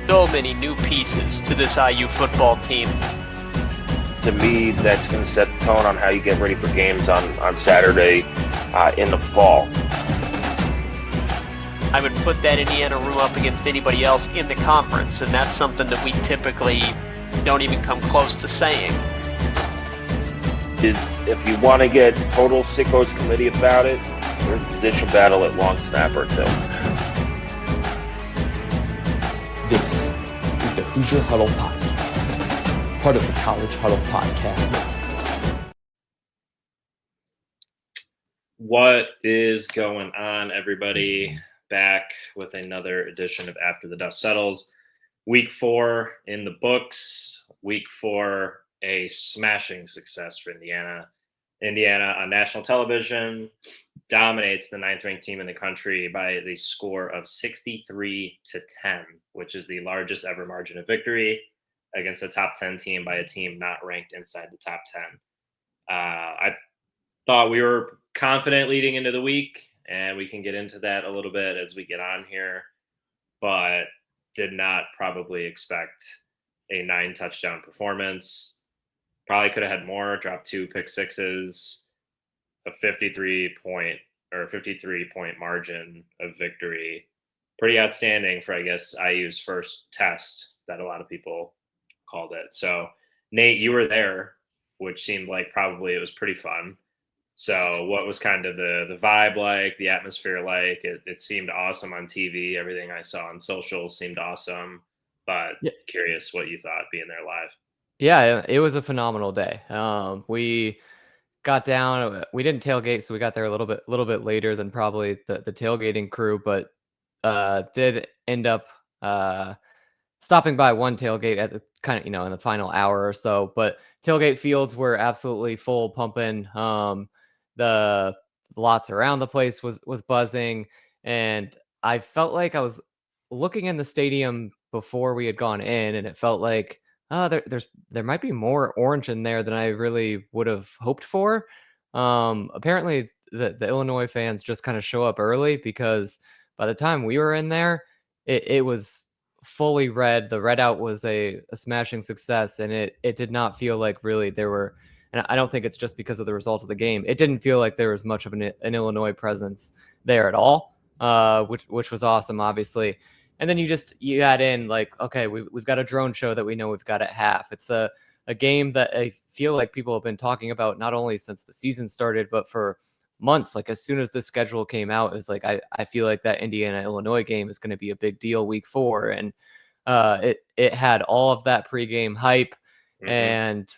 so many new pieces to this IU football team. To me, that's going to set the tone on how you get ready for games on Saturday in the fall. I would put that Indiana room up against anybody else in the conference, and that's something that we typically don't even come close to saying. If you want to get total sickos committee about it, there's a position battle at long snapper too. This is the Hoosier Huddle Podcast, part of the College Huddle Podcast Network. What is going on, everybody? Back with another edition of After the Dust Settles. Week 4 in the books. Week 4, a smashing success for Indiana. Indiana on national television dominates the 9th-ranked team in the country by the score of 63-10, which is the largest ever margin of victory against a top 10 team by a team not ranked inside the top 10. I thought we were confident leading into the week, and we can get into that a little bit as we get on here, but did not probably expect a 9-touchdown performance. Probably could have had more, dropped 2 pick sixes, a 53-point margin of victory. Pretty outstanding for, I guess, IU's first test that a lot of people called it. So, Nate, you were there, which seemed like probably it was pretty fun. So what was kind of the vibe like, the atmosphere like? It seemed awesome on TV. Everything I saw on social seemed awesome, but Curious what you thought being there live. Yeah, it was a phenomenal day. We got down. We didn't tailgate, so we got there a little bit later than probably the tailgating crew, but did end up stopping by one tailgate at the kind of in the final hour or so. But tailgate fields were absolutely full, pumping. The lots around the place was buzzing, and I felt like I was looking in the stadium before we had gone in, and it felt like there might be more orange in there than I really would have hoped for. Apparently the Illinois fans just kind of show up early, because by the time we were in there, it was fully red. The red out was a smashing success, and it did not feel like really there were. And I don't think it's just because of the result of the game. It didn't feel like there was much of an Illinois presence there at all, which was awesome, obviously. And then you add in, like, okay, we've got a drone show that we know we've got at half. It's a game that I feel like people have been talking about not only since the season started, but for months. Like, as soon as the schedule came out, it was like, I feel like that Indiana-Illinois game is going to be a big deal week 4. And it had all of that pregame hype and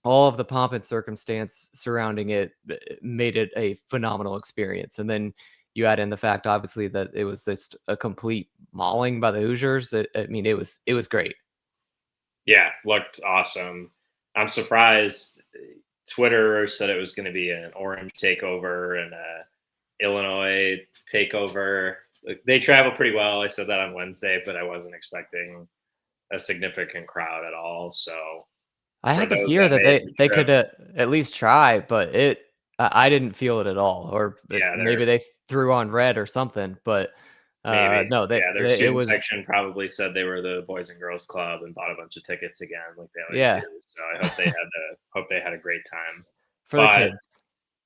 all of the pomp and circumstance surrounding it made it a phenomenal experience. And then you add in the fact, obviously, that it was just a complete mauling by the Hoosiers. It was great. Yeah, looked awesome. I'm surprised Twitter said it was going to be an orange takeover and a Illinois takeover. They travel pretty well. I said that on Wednesday, but I wasn't expecting a significant crowd at all. So I had the fear that they could at least try, but I didn't feel it at all. Or maybe they threw on red or something, but maybe. No, their student section probably said they were the Boys and Girls Club and bought a bunch of tickets again, like they always do. So I hope they had a great time for the kids.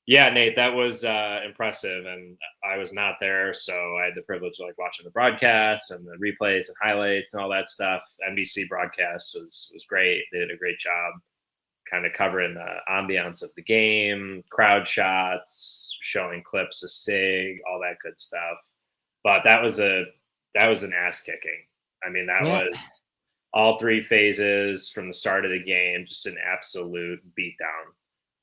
Yeah, Nate, that was impressive, and I was not there, so I had the privilege of watching the broadcasts and the replays and highlights and all that stuff. NBC broadcast was great. They did a great job kind of covering the ambiance of the game, crowd shots, showing clips of Sig, all that good stuff. But that was an ass kicking. I mean, that was all 3 phases from the start of the game, just an absolute beatdown.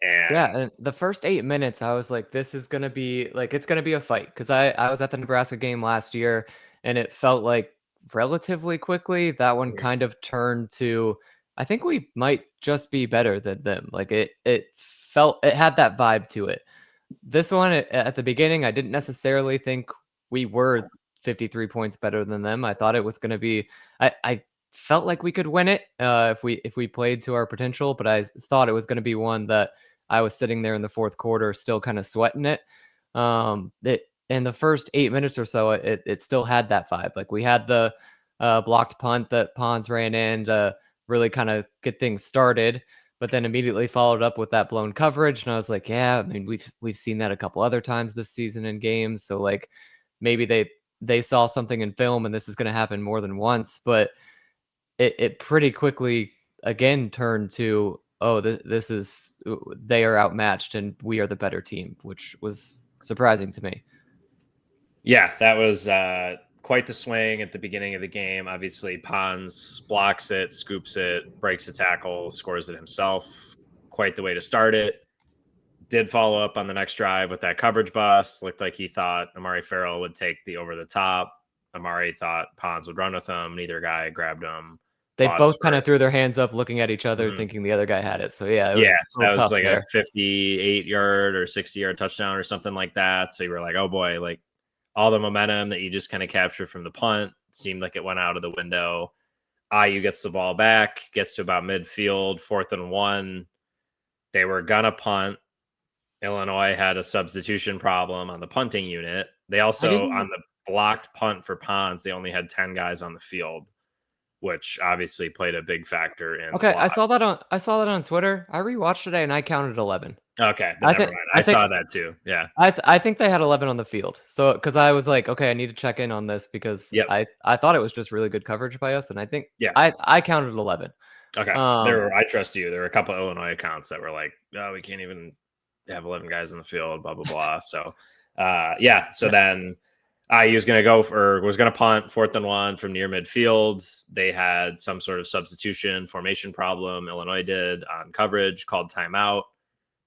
And the first 8 minutes, I was like, this is going to be it's going to be a fight. Because I was at the Nebraska game last year, and it felt like relatively quickly that one kind of turned to, I think we might just be better than them. Like it had that vibe to it. This one at the beginning, I didn't necessarily think we were 53 points better than them. I thought it was going to be, I felt like we could win it if we played to our potential, but I thought it was going to be one that I was sitting there in the fourth quarter still kind of sweating it. In the first 8 minutes or so, it still had that vibe. Like, we had the blocked punt that Pons ran in to really kind of get things started, but then immediately followed up with that blown coverage. And I was like, yeah, I mean, we've seen that a couple other times this season in games. So like maybe they saw something in film and this is going to happen more than once, but it pretty quickly again turned to, oh, this is, they are outmatched and we are the better team, which was surprising to me. Yeah, that was quite the swing at the beginning of the game. Obviously, Pons blocks it, scoops it, breaks a tackle, scores it himself. Quite the way to start it. Did follow up on the next drive with that coverage bust. Looked like he thought Amari Farrell would take the over the top. Amari thought Pons would run with him. Neither guy grabbed him. They Paused both kind for of threw their hands up, looking at each other, Mhm. thinking the other guy had it. So yeah, it was Yeah, a so that little was tough like there. a 58-yard or 60-yard touchdown or something like that. So you were like, oh boy, like all the momentum that you just kind of captured from the punt seemed like it went out of the window. IU gets the ball back, gets to about midfield, 4th and 1. They were gonna punt. Illinois had a substitution problem on the punting unit. They I also, on didn't. the blocked punt for Pons, they only had 10 guys on the field, which obviously played a big factor in the Okay, loss. I saw that on Twitter. I rewatched today and I counted 11. Okay, then I never think mind. I I think saw that too. Yeah. I think they had 11 on the field. So because I was like, okay, I need to check in on this because Yep. I thought it was just really good coverage by us, and I think Yeah. I counted 11. Okay. Um, I trust you. There were a couple of Illinois accounts that were like, oh, we can't even have 11 guys in the field, blah, blah, blah. So, yeah. So then IU was going to was going to punt 4th and 1 from near midfield. They had some sort of substitution formation problem. Illinois did on coverage, called timeout.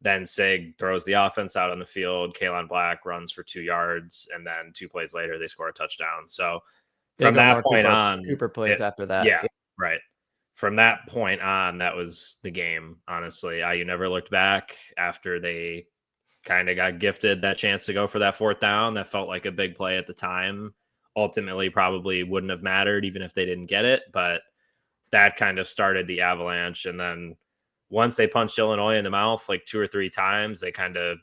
Then Sig throws the offense out on the field. Kalen Black runs for 2 yards. And then 2 plays later, they score a touchdown. So big from that Omar point on, Cooper plays after that. yeah, right. From that point on, that was the game. Honestly, IU never looked back after they kind of got gifted that chance to go for that 4th down. That felt like a big play at the time. Ultimately, probably wouldn't have mattered even if they didn't get it, but that kind of started the avalanche. And then once they punched Illinois in the mouth like 2 or 3 times, they kind of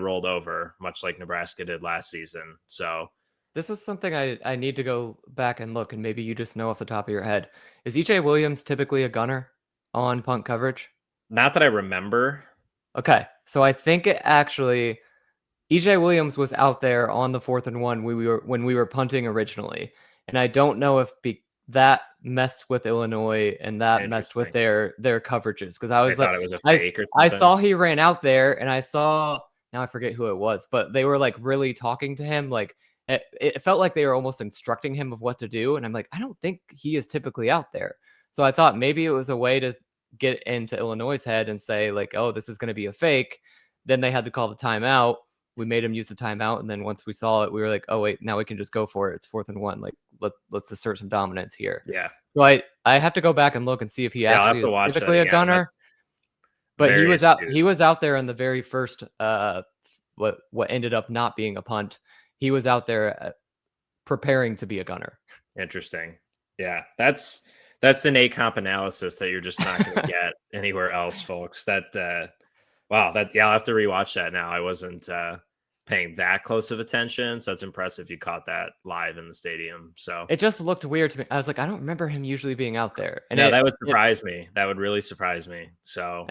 rolled over, much like Nebraska did last season. So This was something I need to go back and look, and maybe you just know off the top of your head. Is EJ Williams typically a gunner on punt coverage? not that I remember. Okay, so I think it actually EJ Williams was out there on the 4th and 1 when we were punting originally, and I don't know if that messed with Illinois and that messed with Interesting. their coverages because I They was like, thought it was a fake or I something. saw he ran out there, and I saw, now I forget who it was, but they were like really talking to him, like it felt like they were almost instructing him of what to do, and I'm like, I don't think he is typically out there. So I thought maybe it was a way to get into Illinois' head and say like, oh, this is going to be a fake. Then they had to call the timeout. We made him use the timeout, and then once we saw it, we were like, oh wait, now we can just go for it. It's 4th and 1. Like let's assert some dominance here. Yeah. So I have to go back and look and see if he Yeah, I'll have actually to is watch that typically a again. gunner. That's But very astute. he was out there in the very first what ended up not being a punt. He was out there preparing to be a gunner. Interesting. Yeah, that's the Nate comp analysis that you're just not going to get anywhere else, folks. Wow, yeah, I'll have to rewatch that now. I wasn't paying that close of attention, so that's impressive. You caught that live in the stadium. So It just looked weird to me. I was like, I don't remember him usually being out there. And no, that would surprise me. That would really surprise me. So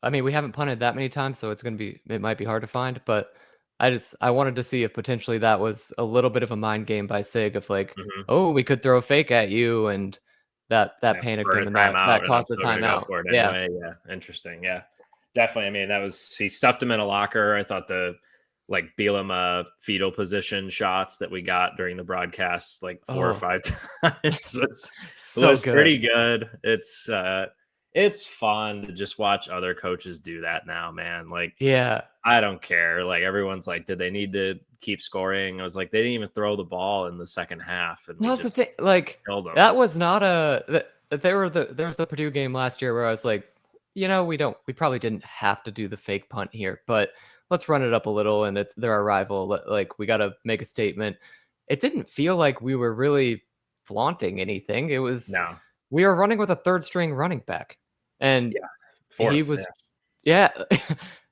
I mean, we haven't punted that many times, so it might be hard to find, but I wanted to see if potentially that was a little bit of a mind game by Sig of like, mhm. oh, we could throw a fake at you, and that Yeah, panicked burn him, a and timeout, that and I'm caused the still going to go timeout. for it Yeah. anyway. Yeah, interesting. Yeah, definitely. I mean, he stuffed him in a locker. I thought the like Bielema fetal position shots that we got during the broadcast like 4 or 5 times was good. pretty good. It's fun to just watch other coaches do that now, man. Like, Yeah. I don't care. Like, everyone's like, did they need to keep scoring? I was like, they didn't even throw the ball in the second half, and we Well, that's the just thing. Like killed them. that was not there was the Purdue game last year where I was like, we probably didn't have to do the fake punt here, but let's run it up a little, and they're our rival. Like we got to make a statement. It didn't feel like we were really flaunting anything. It was No, we were running with a third string running back, and yeah, he fourth. was yeah.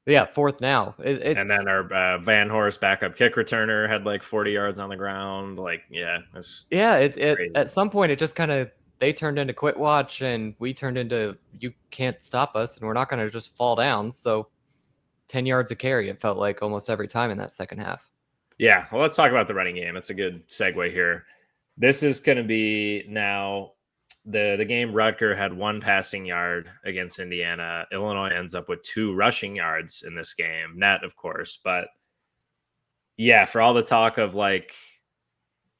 Yeah, fourth now. And then our Van Horst backup kick returner had like 40 yards on the ground. Like, yeah, it's it crazy. at some point it just kind of they turned into quit watch, and we turned into you can't stop us, and we're not going to just fall down. So 10 yards a carry, it felt like almost every time in that second half. Yeah, well, let's talk about the running game. It's a good segue here. This is going to be now the game. Rutger had 1 passing yard against Indiana. Illinois ends up with 2 rushing yards in this game, net, of course. But yeah, for all the talk of like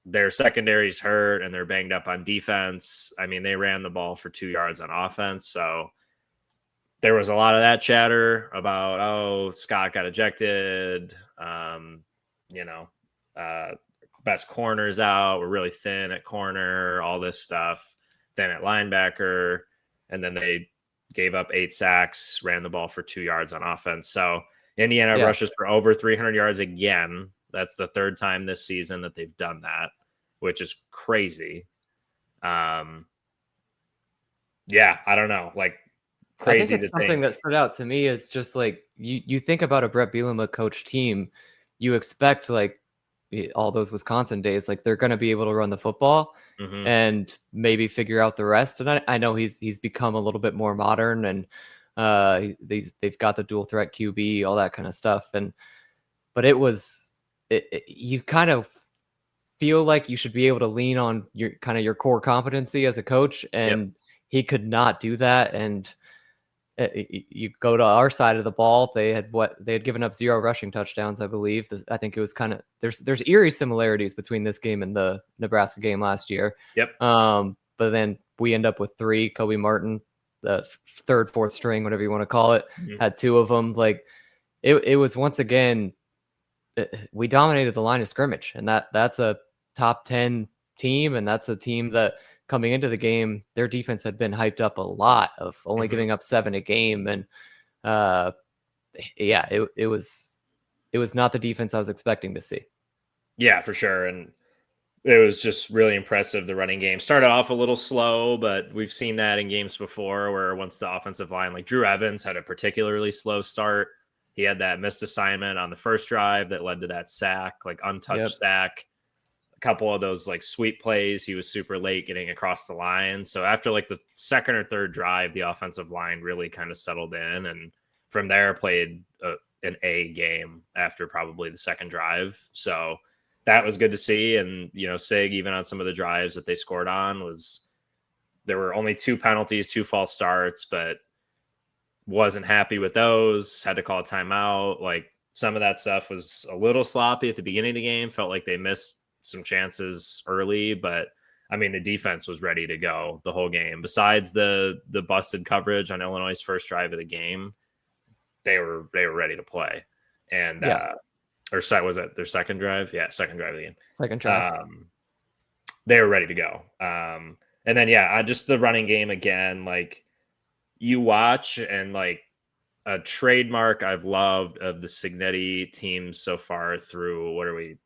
their secondary's hurt and they're banged up on defense, I mean, they ran the ball for 2 yards on offense. So there was a lot of that chatter about, oh, Scott got ejected. Best corners out. We're really thin at corner, all this stuff. Then at linebacker, and then they gave up 8 sacks, ran the ball for 2 yards on offense. So Indiana rushes for over 300 yards again. That's the 3rd time this season that they've done that, which is crazy. Yeah, I don't know. Like, crazy. I think it's something that stood out to me is just like you think about a Brett Bielema coach team, you expect like all those Wisconsin days, like they're going to be able to run the football and maybe figure out the rest. And I know he's become a little bit more modern, and they've got the dual threat QB, all that kind of stuff. But you kind of feel like you should be able to lean on your core competency as a coach, and he could not do that. And you go to our side of the ball, they had given up 0 rushing touchdowns, I believe. I think it was kind of there's eerie similarities between this game and the Nebraska game last year. But then we end up with 3. Kobe Martin, the 3rd, 4th string, whatever you want to call it, had 2 of them. Like it was once again, we dominated the line of scrimmage, and that's a top 10 team, and that's a team that coming into the game, their defense had been hyped up a lot of only giving up 7 a game. And it was not the defense I was expecting to see. Yeah, for sure. And it was just really impressive. The running game started off a little slow, but we've seen that in games before where once the offensive line, like Drew Evans had a particularly slow start. He had that missed assignment on the first drive that led to that sack, like untouched sack. A couple of those like sweep plays, he was super late getting across the line. So after like the 2nd or 3rd drive, the offensive line really kind of settled in, and from there played an A game after probably the 2nd drive. So that was good to see. And Sig, even on some of the drives that they scored on, there were only 2 penalties, 2 false starts, but wasn't happy with those, had to call a timeout. Like some of that stuff was a little sloppy at the beginning of the game, felt like they missed some chances early, but I mean, the defense was ready to go the whole game. Besides the busted coverage on Illinois' first drive of the game, they were ready to play. And was that their 2nd drive? Yeah, 2nd drive of the game. 2nd drive. They were ready to go. And then just the running game again, like you watch, and like a trademark I've loved of the Signetti team so far through, what are we,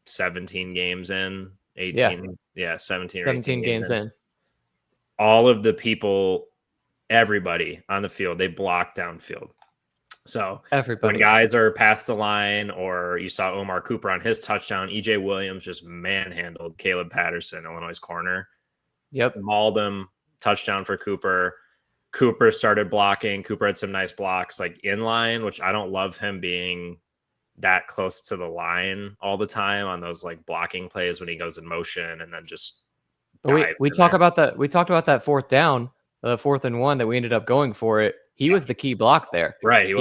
17 games in, 18, 17 or 18 games in. All of the people, everybody on the field, they block downfield. So everybody, when guys are past the line, or you saw Omar Cooper on his touchdown, EJ Williams just manhandled Caleb Patterson, Illinois' corner. Mauled him, touchdown for Cooper. Cooper started blocking. Cooper had some nice blocks like in line, which I don't love him being that close to the line all the time on those like blocking plays when he goes in motion and then just we talked about that 4th down, the 4th and 1 that we ended up going for it. He was the key block there. Right.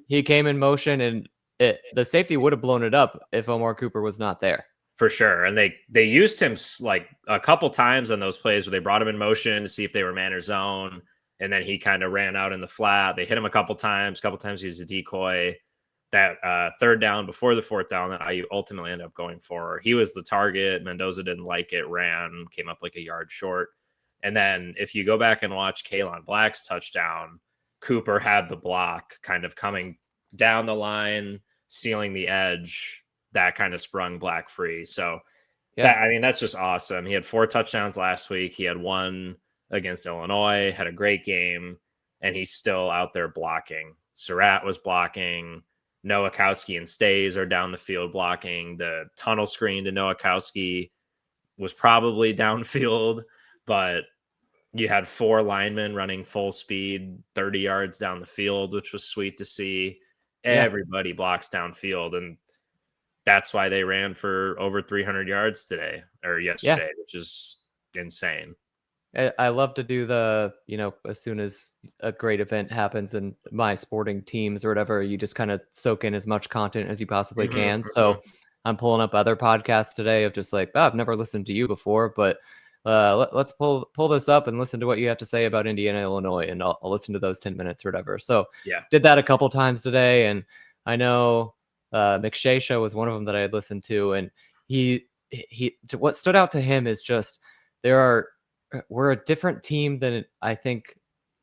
He came in motion, and the safety would have blown it up if Omar Cooper was not there. For sure. And they used him like a couple times on those plays where they brought him in motion to see if they were man or zone. And then he kind of ran out in the flat. They hit him a couple times he was a decoy. That 3rd down before the 4th down that IU ultimately ended up going for, he was the target. Mendoza didn't like it, ran, came up like a yard short. And then if you go back and watch Kalon Black's touchdown, Cooper had the block kind of coming down the line, sealing the edge. That kind of sprung Black free. So that's just awesome. He had 4 touchdowns last week. He had 1 against Illinois, had a great game, and he's still out there blocking Surratt was blocking. Nowakowski and Stays are down the field blocking. The tunnel screen to Nowakowski was probably downfield, but you had 4 linemen running full speed 30 yards down the field, which was sweet to see. Yeah. Everybody blocks downfield, and that's why they ran for over 300 yards today or yesterday, which is insane. I love to do the, as soon as a great event happens in my sporting teams or whatever, you just kind of soak in as much content as you possibly can. So I'm pulling up other podcasts today of just like, oh, I've never listened to you before, but let's pull this up and listen to what you have to say about Indiana, Illinois, and I'll listen to those 10 minutes or whatever. So did that a couple times today, and I know McShay was one of them that I had listened to, and what stood out to him is just we're a different team than I think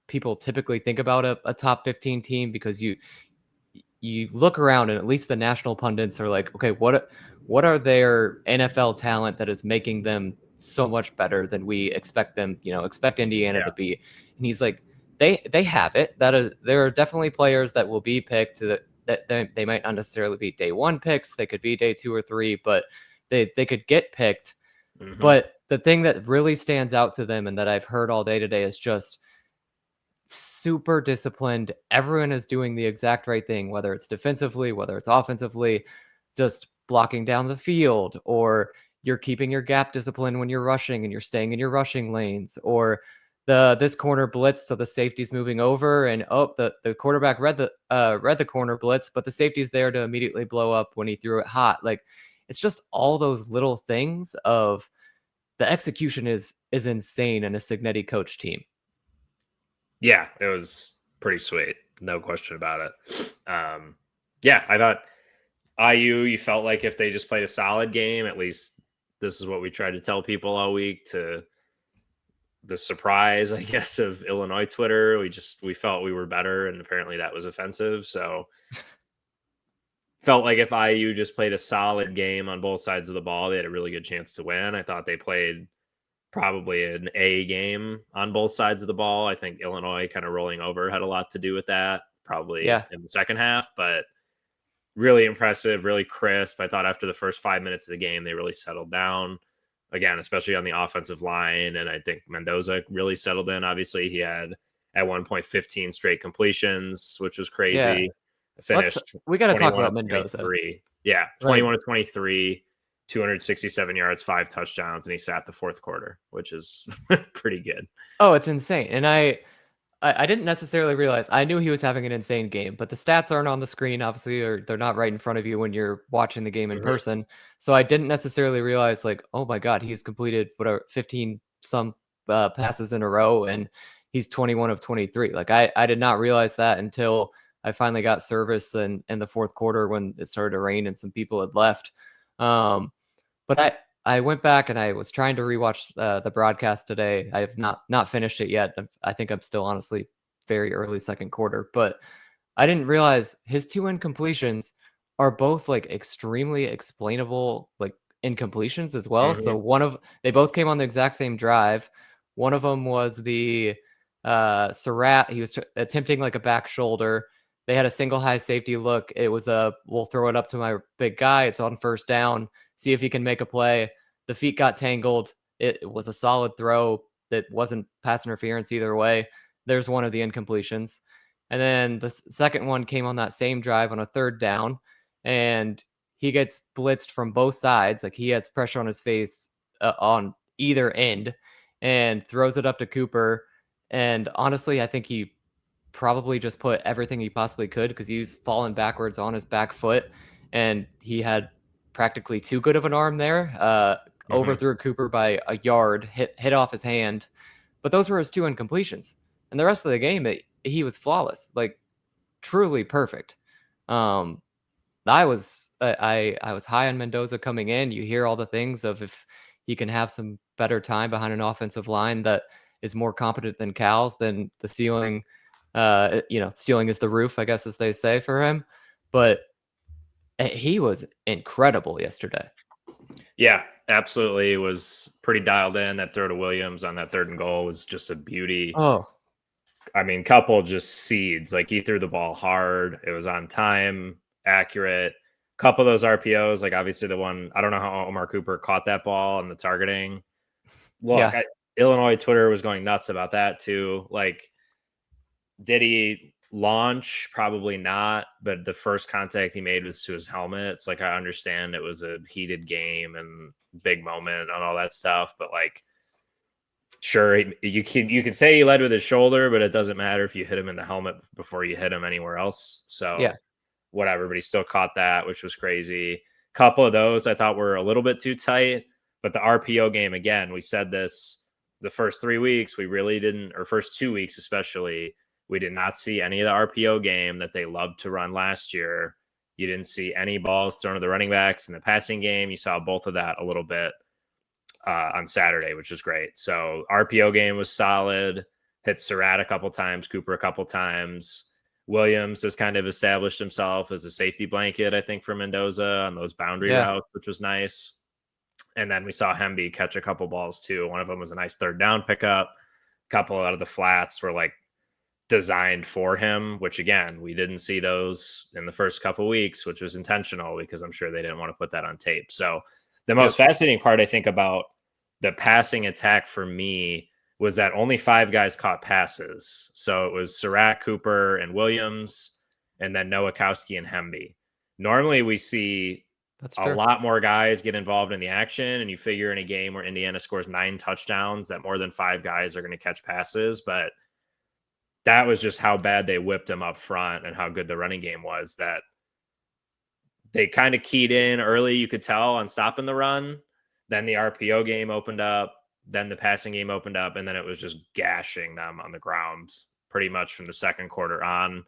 people typically think about a top 15 team, because you look around and at least the national pundits are like, okay, what are their NFL talent that is making them so much better than we expect them, expect Indiana to be. And he's like, they have it. There are definitely players that will be picked that they might not necessarily be day 1 picks. They could be day 2 or 3, but they could get picked. But the thing that really stands out to them and that I've heard all day today is just super disciplined. Everyone is doing the exact right thing, whether it's defensively, whether it's offensively, just blocking down the field, or you're keeping your gap discipline when you're rushing and you're staying in your rushing lanes, or this corner blitz, so the safety's moving over and the quarterback read the corner blitz, but the safety's there to immediately blow up when he threw it hot. Like, it's just all those little things of the execution is insane in a Signetti coach team. Yeah, it was pretty sweet. No question about it. Yeah, I thought IU, you felt like if they just played a solid game, at least this is what we tried to tell people all week, to the surprise, I guess, of Illinois Twitter. We felt we were better, and apparently that was offensive. So felt like if IU just played a solid game on both sides of the ball, they had a really good chance to win. I thought they played probably an A game on both sides of the ball. I think Illinois kind of rolling over had a lot to do with that, probably in the second half, but really impressive, really crisp. I thought after the first 5 minutes of the game, they really settled down again, especially on the offensive line. And I think Mendoza really settled in. Obviously, he had at one point 15 straight completions, which was crazy. Yeah. Finished. We got to talk about Mendoza. 21 to 23, 267 yards, 5 touchdowns, and he sat the fourth quarter, which is pretty good. Oh, it's insane. And I didn't necessarily realize. I knew he was having an insane game, but the stats aren't on the screen, obviously, or they're not right in front of you when you're watching the game in person. So I didn't necessarily realize, like, oh my God, he's completed 15 some passes in a row, and he's 21 of 23. Like, I did not realize that until I finally got service in the fourth quarter when it started to rain and some people had left. But I went back and I was trying to rewatch the broadcast today. I have not finished it yet. I think I'm still honestly very early second quarter, but I didn't realize his 2 incompletions are both like extremely explainable, like incompletions as well. So they both came on the exact same drive. One of them was the Surratt. He was attempting like a back shoulder. They had a single high safety look. It was we'll throw it up to my big guy. It's on first down. See if he can make a play. The feet got tangled. It was a solid throw that wasn't pass interference either way. There's one of the incompletions. And then the second one came on that same drive on a third down, and he gets blitzed from both sides. Like, he has pressure on his face on either end and throws it up to Cooper. And honestly, I think he probably just put everything he possibly could, because he was falling backwards on his back foot, and he had practically too good of an arm there. Overthrew Cooper by a yard, hit off his hand. But those were his 2 incompletions. And the rest of the game, he was flawless, like truly perfect. I was high on Mendoza coming in. You hear all the things of if he can have some better time behind an offensive line that is more competent than Cal's, then the ceiling, ceiling is the roof, I guess, as they say for him. But he was incredible yesterday. Yeah, absolutely. It was pretty dialed in. That throw to Williams on that 3rd and goal was just a beauty. Oh, I mean, couple just seeds. Like he threw the ball hard. It was on time, accurate. Couple of those RPOs, like obviously the one, I don't know how Omar Cooper caught that ball and the targeting. Look, Yeah. Illinois Twitter was going nuts about that too. Like, did he launch? Probably not. But the first contact he made was to his helmet. It's like I understand it was a heated game and big moment and all that stuff, but like, sure, you can say he led with his shoulder, but it doesn't matter if you hit him in the helmet before you hit him anywhere else. So Yeah. whatever, but he still caught that, which was crazy. Couple of those I thought were a little bit too tight, but the RPO game, again, we said this the first 3 weeks, we really didn't, or first 2 weeks especially, we did not see any of the RPO game that they loved to run last year. You didn't see any balls thrown to the running backs in the passing game. You saw both of that a little bit on Saturday, which was great. So RPO game was solid. Hit Surratt a couple times, Cooper a couple times. Williams has kind of established himself as a safety blanket, I think, for Mendoza on those boundary Yeah. routes, which was nice. And then we saw Hemby catch a couple balls too. One of them was a nice third down pickup. A couple out of the flats were like designed for him, which again, we didn't see those in the first couple weeks, which was intentional because I'm sure they didn't want to put that on tape. So the most fascinating part, I think, about the passing attack for me was that only 5 guys caught passes. So it was Surratt, Cooper, and Williams, and then Nowakowski and Hemby. Normally we see a lot more guys get involved in the action, and you figure in a game where Indiana scores 9 touchdowns that more than 5 guys are going to catch passes. But that was just how bad they whipped them up front and how good the running game was, that they kind of keyed in early, you could tell, on stopping the run. Then the RPO game opened up. Then the passing game opened up, and then it was just gashing them on the ground pretty much from the second quarter on.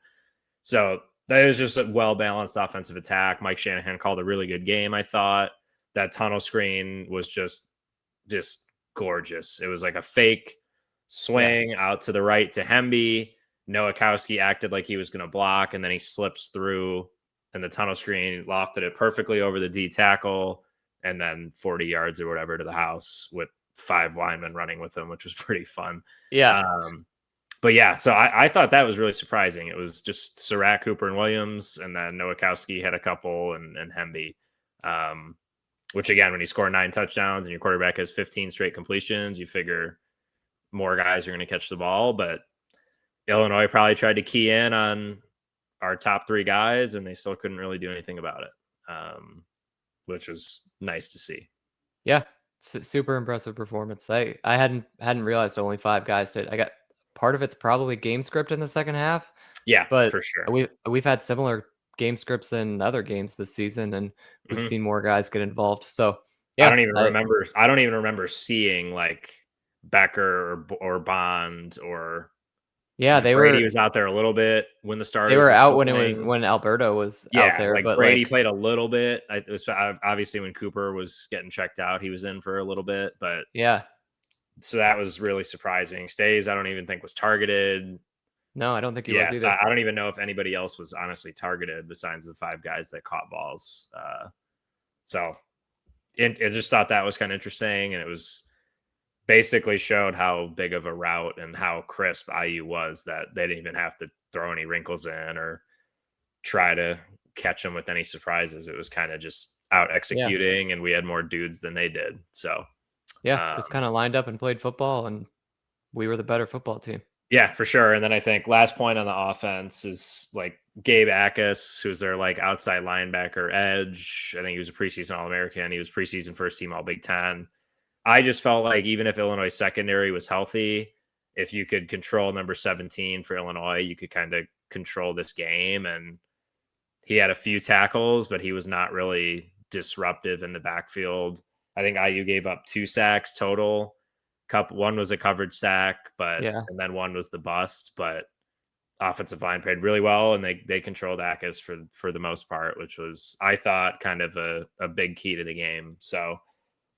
So that was just a well-balanced offensive attack. Mike Shanahan called a really good game, I thought. That tunnel screen was just gorgeous. It was like a fake swing out to the right to Hemby. Nowakowski acted like he was going to block, and then he slips through, and the tunnel screen lofted it perfectly over the D tackle, and then 40 yards or whatever to the house with 5 linemen running with him, which was pretty fun. Yeah. But yeah, so I thought that was really surprising. It was just Surratt, Cooper, and Williams, and then Nowakowski had a couple, and Hemby. Which again, when you score 9 touchdowns and your quarterback has 15 straight completions, you figure more guys are going to catch the ball. But Illinois probably tried to key in on our top 3 guys, and they still couldn't really do anything about it, which was nice to see. Yeah, super impressive performance. I hadn't realized only 5 guys did. I got part of it's probably game script in the second half. Yeah, but for sure. We've had similar game scripts in other games this season, and we've seen more guys get involved. So yeah, I don't even remember seeing like Becker or Bond or Brady was out there a little bit when the starters. They were out when Alberto was out there. Like but Brady played a little bit. It was obviously when Cooper was getting checked out, he was in for a little bit. But yeah, so that was really surprising. Stays, I don't even think was targeted. No, I don't think he was either. So I don't even know if anybody else was honestly targeted besides the 5 guys that caught balls. So I just thought that was kind of interesting, and it was basically showed how big of a route and how crisp IU was, that they didn't even have to throw any wrinkles in or try to catch them with any surprises. It was kind of just out executing, and we had more dudes than they did. So just kind of lined up and played football, and we were the better football team. Yeah, for sure. And then I think last point on the offense is like Gabe Akis, who's their like outside linebacker edge. I think he was a preseason All-American. He was preseason first team All Big Ten. I just felt like even if Illinois secondary was healthy, if you could control number 17 for Illinois, you could kind of control this game. And he had a few tackles, but he was not really disruptive in the backfield. I think IU gave up 2 sacks total. One was a coverage sack, and then one was the bust. But offensive line played really well, and they controlled Akis for the most part, which was, I thought, kind of a big key to the game. So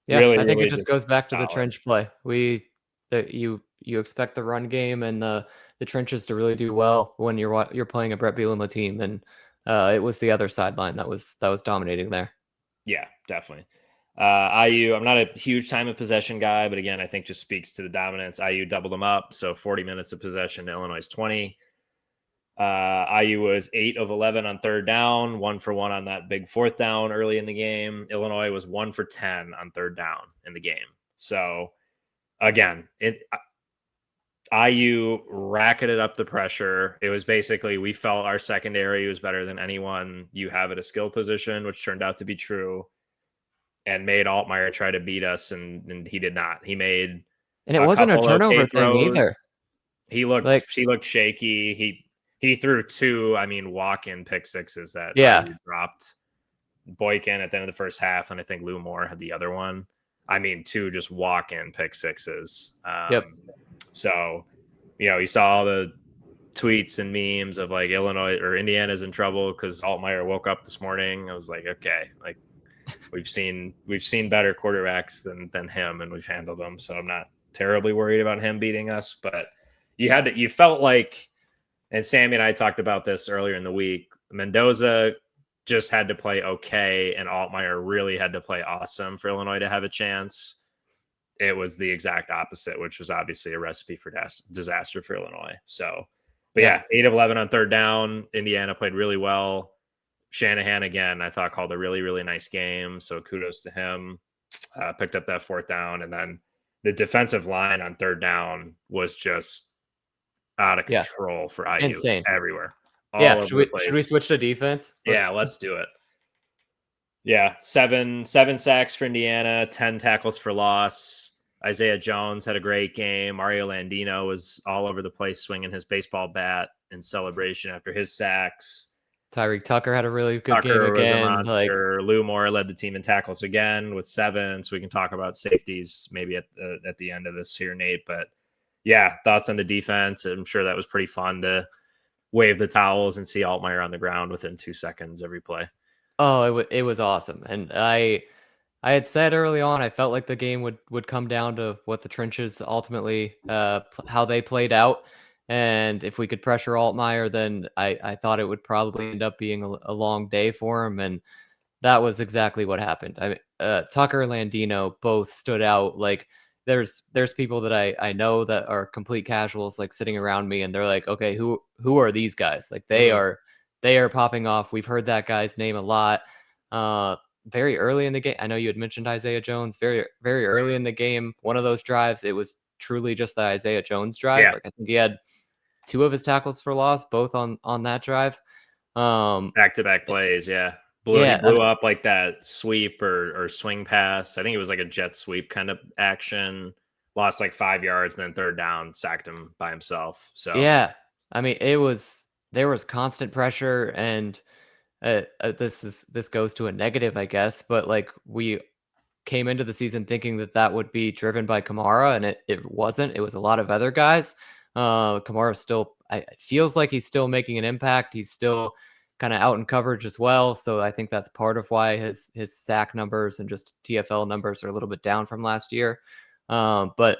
yeah, really, I think really it just goes back to solid. the trench play. You expect the run game and the trenches to really do well when you're playing a Brett Bielema team, and it was the other sideline that was dominating there. Yeah, definitely. IU, I'm not a huge time of possession guy, but again, I think just speaks to the dominance. IU doubled them up, so 40 minutes of possession to Illinois' 20. IU was 8 of 11 on third down, 1 for 1 on that big fourth down early in the game. Illinois was 1 for 10 on third down in the game. So again, IU racketed up the pressure. It was basically, we felt our secondary was better than anyone you have at a skill position, which turned out to be true, and made Altmaier try to beat us, and he did not. He made And it wasn't a couple turnover okay thing throws. either. He looked shaky. He threw 2, walk-in pick sixes that IU dropped. Boykin at the end of the first half, and I think Lou Moore had the other one. 2 just walk-in pick sixes. Yep. So, you saw all the tweets and memes of like Illinois or Indiana's in trouble because Altmaier woke up this morning. I was like, okay, like we've seen better quarterbacks than him, and we've handled them. So I'm not terribly worried about him beating us. But you felt like, and Sammy and I talked about this earlier in the week, Mendoza just had to play okay, and Altmaier really had to play awesome for Illinois to have a chance. It was the exact opposite, which was obviously a recipe for disaster for Illinois. So, but yeah, 8 of 11 on third down. Indiana played really well. Shanahan, again, I thought called a really, really nice game. So kudos to him. Picked up that fourth down. And then the defensive line on third down was just out of control for IU. Insane. Everywhere. Should we switch to defense? Let's do it. Yeah, seven sacks for Indiana, 10 tackles for loss. Isaiah Jones had a great game. Mario Landino was all over the place swinging his baseball bat in celebration after his sacks. Tyreek Tucker had a really good game again. Was a monster. Lou Moore led the team in tackles again with 7. So we can talk about safeties maybe at the end of this here, Nate. But yeah, thoughts on the defense. I'm sure that was pretty fun to wave the towels and see Altmaier on the ground within 2 seconds every play. Oh, it was awesome. And I had said early on, I felt like the game would come down to what the trenches ultimately, how they played out. And if we could pressure Altmaier, then I thought it would probably end up being a long day for him. And that was exactly what happened. Tucker and Landino both stood out. Like there's people that I know that are complete casuals, like sitting around me, and they're like, okay, who are these guys? Like they are popping off. We've heard that guy's name a lot. Very early in the game, I know you had mentioned Isaiah Jones. Very, very early in the game, one of those drives, it was truly just the Isaiah Jones drive. Like I think he had 2 of his tackles for loss, both on that drive. Back-to-back plays, He blew up like that sweep or swing pass. I think it was like a jet sweep kind of action. Lost like 5 yards, and then third down, sacked him by himself. So yeah, there was constant pressure, and this goes to a negative, I guess. But like we came into the season thinking that would be driven by Kamara, and it wasn't. It was a lot of other guys. Kamara still, it feels like he's still making an impact. He's still kind of out in coverage as well. So I think that's part of why his sack numbers and just TFL numbers are a little bit down from last year. But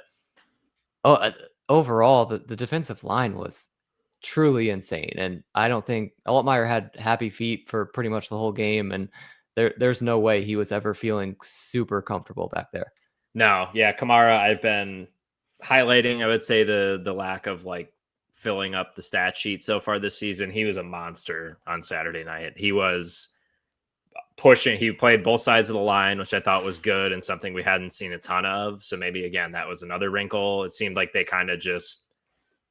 overall, the defensive line was truly insane. And I don't think Altmaier had happy feet for pretty much the whole game. And there's no way he was ever feeling super comfortable back there. No. Yeah. Kamara, I've been highlighting, I would say the lack of like filling up the stat sheet so far this season. He was a monster on Saturday night. He was pushing. He played both sides of the line, which I thought was good and something we hadn't seen a ton of. So maybe, again, that was another wrinkle. It seemed like they kind of just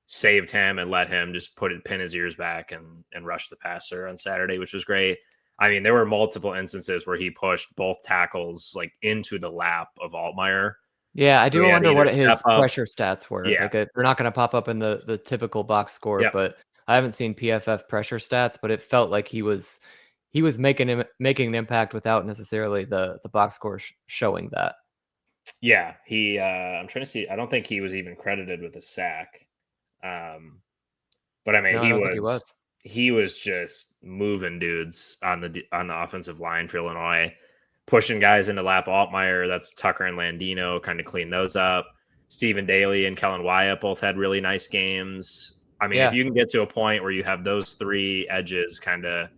saved him and let him just pin his ears back and rush the passer on Saturday, which was great. There were multiple instances where he pushed both tackles like into the lap of Altmaier. Yeah, I do wonder what his pressure stats were. Yeah. Like they're not going to pop up in the typical box score, but I haven't seen PFF pressure stats, but it felt like he was making an impact without necessarily the box score showing that. Yeah, I'm trying to see. I don't think he was even credited with a sack. But he was just moving dudes on the offensive line for Illinois, pushing guys into lap Altmaier. That's Tucker and Landino kind of cleaned those up. Stephen Daly and Kellen Wyatt both had really nice games. If you can get to a point where you have those 3 edges kind of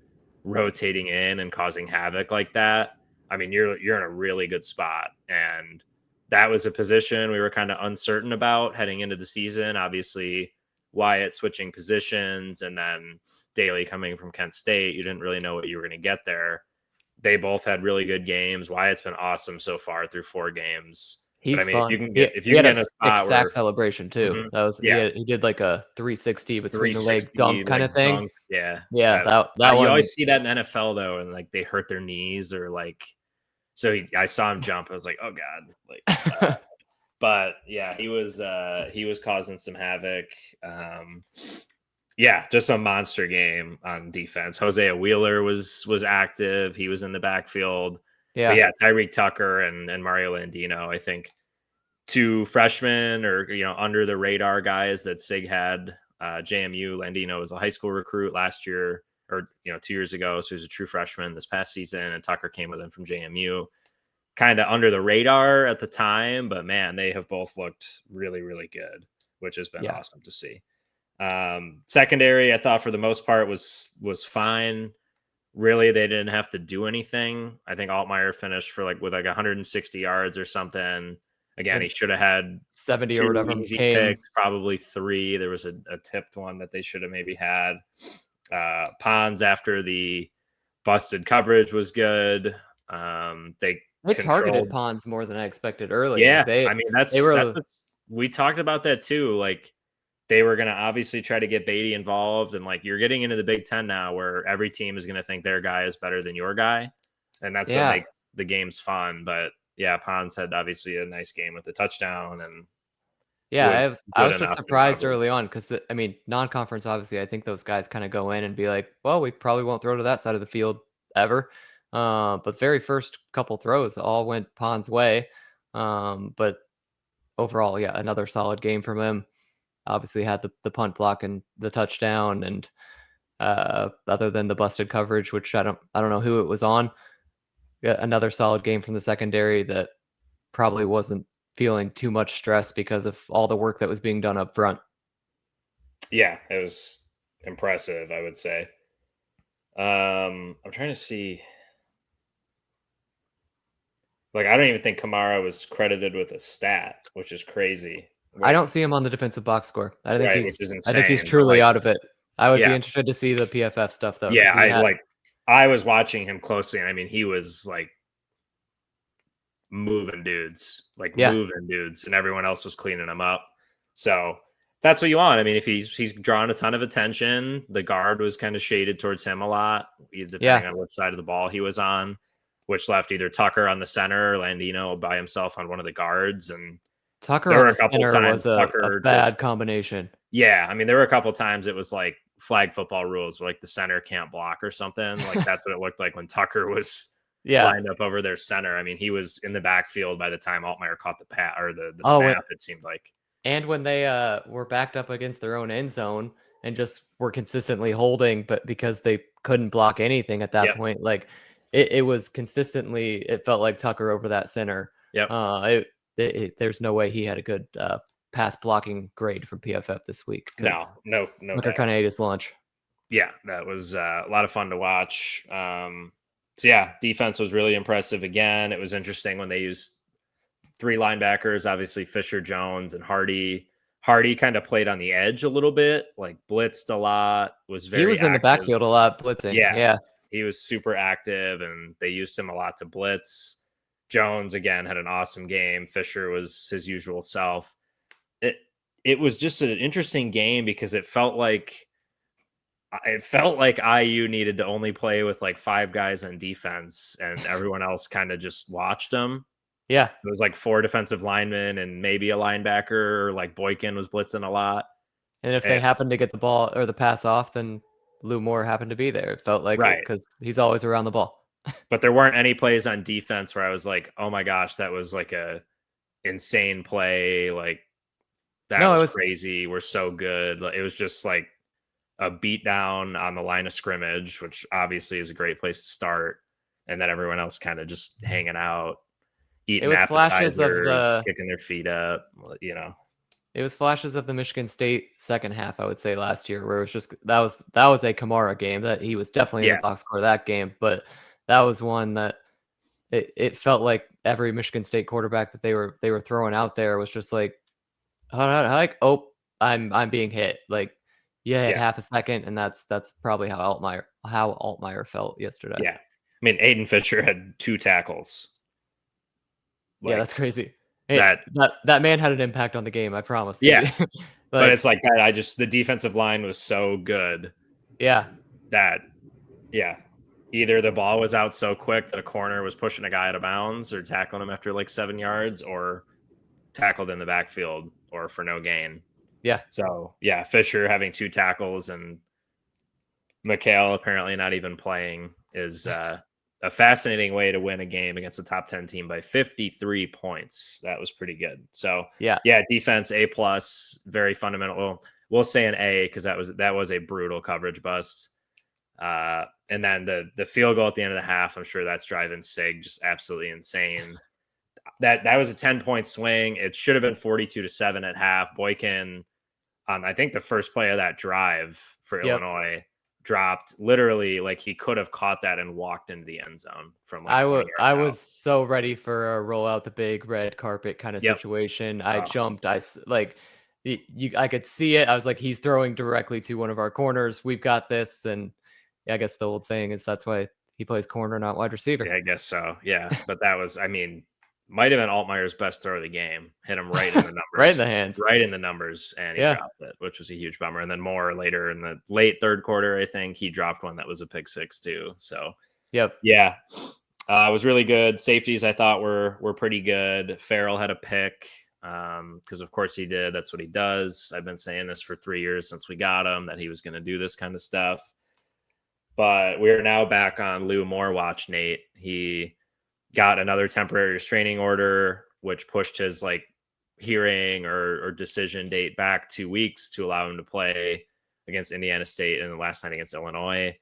rotating in and causing havoc like that, I mean, you're in a really good spot. And that was a position we were kind of uncertain about heading into the season. Obviously, Wyatt switching positions and then Daly coming from Kent State. You didn't really know what you were going to get there. They both had really good games. Wyatt's been awesome so far through 4 games. But He's I mean, fun. if you He can had a get in a 6 spot sack where celebration too. Mhm. That was Yeah. he did like a 360 between the leg 360 dunk kind like of thing. dunk. Yeah. Yeah, that You one. always see that in the NFL though, and like they hurt their knees or like. So I saw him jump. I was like, oh god, like. But yeah, he was causing some havoc. Yeah, just a monster game on defense. Hosea Wheeler was active. He was in the backfield. Yeah. But yeah, Tyreek Tucker and Mario Landino, I think 2 freshmen or under the radar guys that Sig had. JMU Landino was a high school recruit last year or 2 years ago, so he was a true freshman this past season, and Tucker came with him from JMU. Kind of under the radar at the time, but man, they have both looked really, really good, which has been awesome to see. Secondary, I thought for the most part was fine. Really, they didn't have to do anything. I think Altmaier finished with 160 yards or something. Again, he should have had 70 2 or whatever easy picks, probably 3. There was a tipped one that they should have maybe had. Pons after the busted coverage was good. They targeted Pons more than I expected early. Yeah, Like I mean that's we talked about that too. Like they were going to obviously try to get Beatty involved, and like you're getting into the Big Ten now, where every team is going to think their guy is better than your guy, and that's what makes the games fun. But yeah, Pons had obviously a nice game with the touchdown, and I was just surprised early on because I mean, non-conference obviously, I think those guys kind of go in and be like, well, we probably won't throw to that side of the field ever. But very first couple throws all went Pons' way. But overall, yeah, another solid game from him. Obviously had the punt block and the touchdown, and other than the busted coverage, which I don't know who it was on. Another solid game from the secondary that probably wasn't feeling too much stress because of all the work that was being done up front. Yeah, it was impressive, I would say. I'm trying to see. Like, I don't even think Kamara was credited with a stat, which is crazy. I don't see him on the defensive box score. I think which is insane. I think he's truly out of it. I would be interested to see the PFF stuff though. Yeah, I was watching him closely, and I mean, he was like moving dudes, and everyone else was cleaning him up. So that's what you want. I mean, if he's drawn a ton of attention, the guard was kind of shaded towards him a lot, depending on which side of the ball he was on, which left either Tucker on the center or Landino by himself on one of the guards. And Tucker on the center was a bad combination. Yeah, I mean, there were a couple times it was like flag football rules, where like the center can't block or something. Like that's what it looked like when Tucker was lined up over their center. I mean, he was in the backfield by the time Altmaier caught the pat or the snap. It seemed like. And when they were backed up against their own end zone and just were consistently holding, but because they couldn't block anything at that point, like it was consistently, it felt like Tucker over that center. Yep. There's no way he had a good pass blocking grade from PFF this week. No. Tucker kind of ate his lunch. Yeah, that was a lot of fun to watch. So yeah, defense was really impressive again. It was interesting when they used 3 linebackers, obviously Fisher, Jones, and Hardy. Hardy kind of played on the edge a little bit, like blitzed a lot, he was active in the backfield a lot, blitzing. Yeah. He was super active, and they used him a lot to blitz. Jones, again, had an awesome game. Fisher was his usual self. It was just an interesting game because it felt like IU needed to only play with like 5 guys on defense, and everyone else kind of just watched them. Yeah. It was like 4 defensive linemen and maybe a linebacker. Like Boykin was blitzing a lot. And if they happened to get the ball or the pass off, then Lou Moore happened to be there. It felt like because he's always around the ball. But there weren't any plays on defense where I was like, oh my gosh, that was like a insane play. Like that was crazy. We're so good. It was just like a beat down on the line of scrimmage, which obviously is a great place to start. And then everyone else kind of just hanging out, eating appetizers, kicking their feet up, It was flashes of the Michigan State second half, I would say, last year, where it was just that was a Kamara game that he was definitely in the box score that game, but that was one that it felt like every Michigan State quarterback that they were throwing out there was just like, oh, I'm being hit. Like, yeah, at Yeah. half a second, and that's probably how Altmaier felt yesterday. Yeah. I mean, Aiden Fisher had 2 tackles. Yeah, Like, that's crazy. Hey, that man had an impact on the game, I promise. Yeah. But Like, it's like that. The defensive line was so good yeah, that, yeah, either the ball was out so quick that a corner was pushing a guy out of bounds or tackling him after like 7 yards, or tackled in the backfield or for no gain. yeah, So, yeah, Fisher having 2 tackles and McHale apparently not even playing is a fascinating way to win a game against a top 10 team by 53 points. That was pretty good. So, yeah, defense A+, very fundamental. Well, we'll say an A because that was a brutal coverage bust. And then the field goal at the end of the half, I'm sure that's driving Sig just absolutely insane. That was a 10-point swing. It should have been 42-7 at half. Boykin, I think the first play of that drive for Yep. Illinois, dropped literally like he could have caught that and walked into the end zone from like 20 yards I out. was so ready for a roll out the big red carpet kind of Yep. situation. I Oh. jumped. I could see it. I was like, he's throwing directly to one of our corners. We've got this. And I guess the old saying is that's why he plays corner, not wide receiver. Yeah, I guess so. Yeah, but that was, I mean, might have been Altmaier's best throw of the game. Hit him right in the numbers, Right in the hands. right in the numbers, and he Yeah. dropped it, which was a huge bummer. And then more later in the late third quarter, I think he dropped one that was a pick six too. So Yep. yeah, it was really good. Safeties I thought were pretty good. Farrell had a pick because of course he did. That's what he does. I've been saying this for 3 years since we got him, that he was going to do this kind of stuff. But we are now back on Lou Moore watch, Nate. He got another temporary restraining order, which pushed his like hearing or decision date back 2 weeks to allow him to play against Indiana State and the last night against Illinois.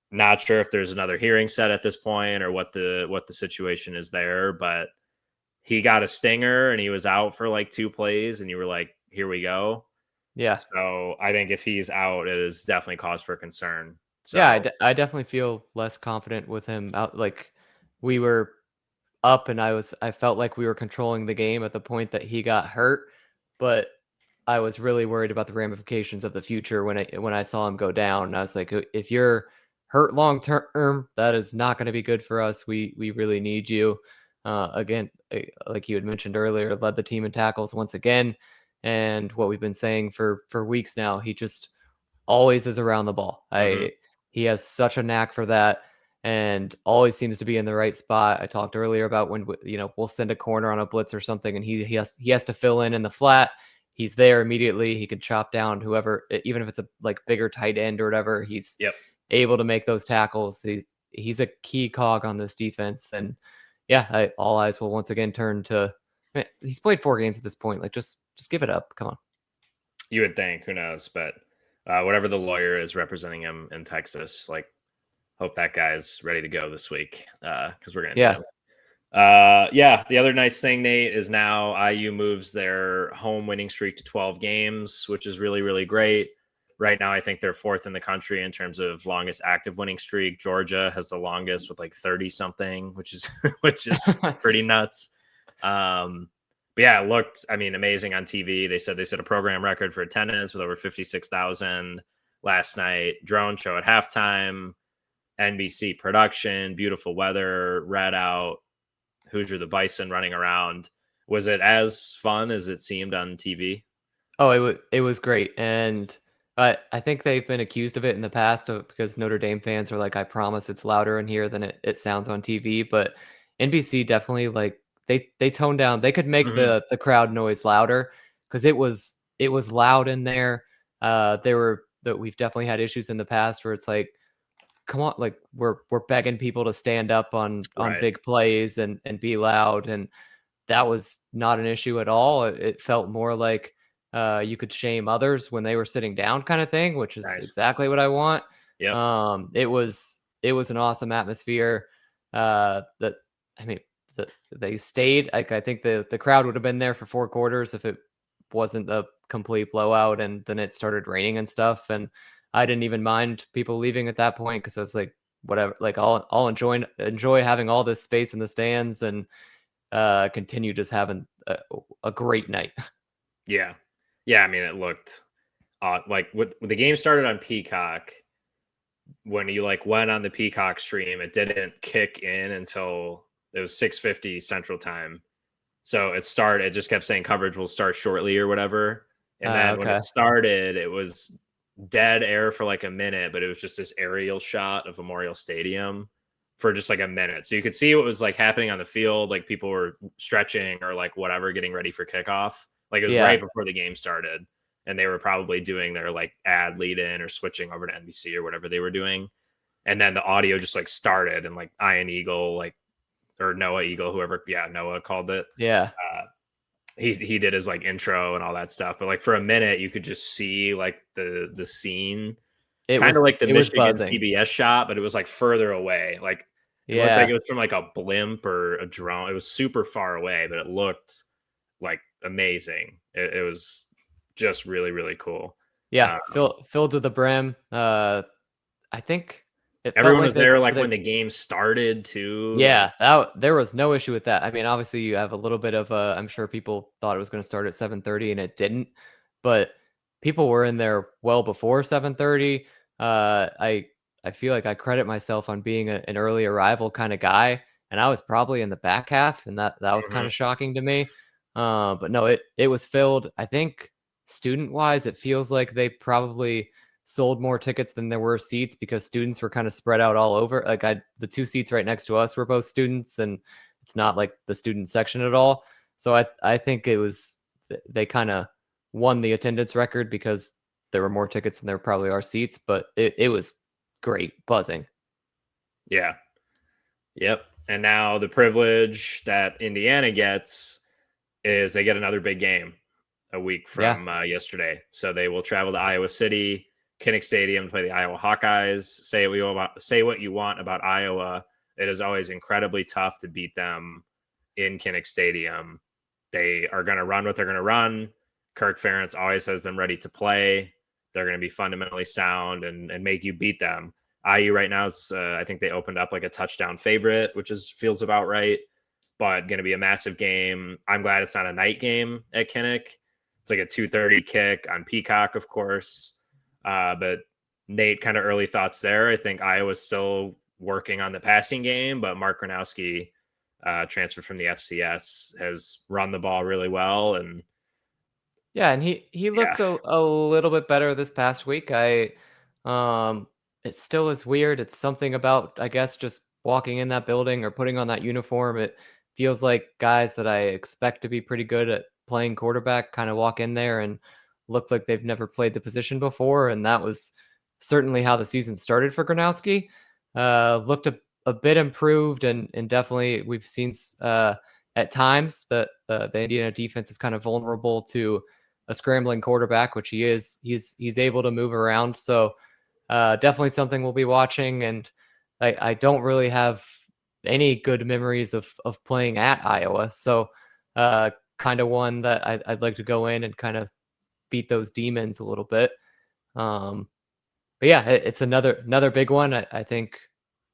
Not sure if there's another hearing set at this point or what the situation is there, but he got a stinger and he was out for like 2 plays and you were like, here we go. Yeah. So I think if he's out, it is definitely cause for concern. So Yeah, I definitely feel less confident with him out. Like, we were up and I felt like we were controlling the game at the point that he got hurt, but I was really worried about the ramifications of the future when I saw him go down. And I was like, if you're hurt long term, that is not going to be good for us. We really need you. Again, like you had mentioned earlier, led the team in tackles once again, and what we've been saying for weeks now, he just always is around the ball. He has such a knack for that and always seems to be in the right spot. I talked earlier about when we'll send a corner on a blitz or something and he has to fill in the flat. He's there immediately. He can chop down whoever, even if it's a like bigger tight end or whatever. He's able to make those tackles. He's a key cog on this defense. And yeah, all eyes will once again turn to. Man, he's played 4 games at this point. Like, just give it up. Come on. You would think, who knows, but whatever the lawyer is representing him in Texas, like, hope that guy's ready to go this week because we're gonna need him. The other nice thing, Nate, is now IU moves their home winning streak to 12 games, which is really, really great. Right now, I think they're 4th in the country in terms of longest active winning streak. Georgia has the longest with like 30 something, which is pretty nuts. But yeah, it looked, amazing on TV. They said a program record for attendance with over 56,000 last night. Drone show at halftime, NBC production, beautiful weather, red out, Hoosier the Bison running around. Was it as fun as it seemed on TV? Oh, it was great. And I think they've been accused of it in the past because Notre Dame fans are like, I promise it's louder in here than it sounds on TV. But NBC definitely, like, they toned down. They could make the crowd noise louder because it was loud in there. We've definitely had issues in the past where it's like, come on, like we're begging people to stand up on big plays and be loud, and that was not an issue at all. It felt more like you could shame others when they were sitting down kind of thing, which is exactly what I want. It was an awesome atmosphere. They stayed. I think the crowd would have been there for 4 quarters if it wasn't a complete blowout, and then it started raining and stuff. And I didn't even mind people leaving at that point because I was like, whatever. Like I'll enjoy having all this space in the stands and continue just having a great night. Yeah. Yeah. I mean, it looked like when the game started on Peacock, when you like went on the Peacock stream, it didn't kick in until it was 6:50 Central Time. So it just kept saying coverage will start shortly or whatever. And then when Okay. it started, it was dead air for like a minute, but it was just this aerial shot of Memorial Stadium for just like a minute. So you could see what was like happening on the field. Like people were stretching or like whatever, getting ready for kickoff. Like it was Yeah. right before the game started. And they were probably doing their like ad lead in or switching over to NBC or whatever they were doing. And then the audio just like started and like Ian Eagle, like, or Noah Eagle, whoever, Noah called it. Yeah. He did his like intro and all that stuff, but like for a minute you could just see like the scene, kind of like the it was Michigan buzzing. CBS shot, but it was like further away. Like it looked like Yeah. it was from like a blimp or a drone. It was super far away, but it looked like amazing. It was just really, really cool. Yeah. Filled to the brim. I think it felt Everyone like was there like they when the game started too. Yeah, there was no issue with that. I mean, obviously you have a little bit of I'm sure people thought it was going to start at 7:30 and it didn't, but people were in there well before 7:30. I feel like I credit myself on being an early arrival kind of guy, and I was probably in the back half, and that was kind Mhm. of shocking to me. But no, it was filled. I think student wise, it feels like they probably sold more tickets than there were seats because students were kind of spread out all over. Like the two seats right next to us were both students, and it's not like the student section at all. So I think it was they kind of won the attendance record because there were more tickets than there probably are seats, but it was great buzzing. Yeah. Yep. And now the privilege that Indiana gets is they get another big game a week Yeah. from yesterday. So they will travel to Iowa City, Kinnick Stadium to play the Iowa Hawkeyes. Say what you want about Iowa. It is always incredibly tough to beat them in Kinnick Stadium. They are going to run what they're going to run. Kirk Ferentz always has them ready to play. They're going to be fundamentally sound and make you beat them. IU right now is, I think they opened up like a touchdown favorite, which feels about right, but going to be a massive game. I'm glad it's not a night game at Kinnick. It's like a 2:30 kick on Peacock, of course. But Nate, kind of early thoughts there. I think Iowa's still working on the passing game, but Mark Gronowski, transferred from the FCS, has run the ball really well. And Yeah, and he looked a little bit better this past week. It still is weird. It's something about, I guess, just walking in that building or putting on that uniform. It feels like guys that I expect to be pretty good at playing quarterback kind of walk in there and look like they've never played the position before. And that was certainly how the season started for Gronowski. Looked a bit improved, and definitely we've seen at times that the Indiana defense is kind of vulnerable to a scrambling quarterback, which he is. He's able to move around. So definitely something we'll be watching. And I don't really have any good memories of playing at Iowa. So kind of one that I'd like to go in and kind of beat those demons a little bit. But yeah, it's another big one. I think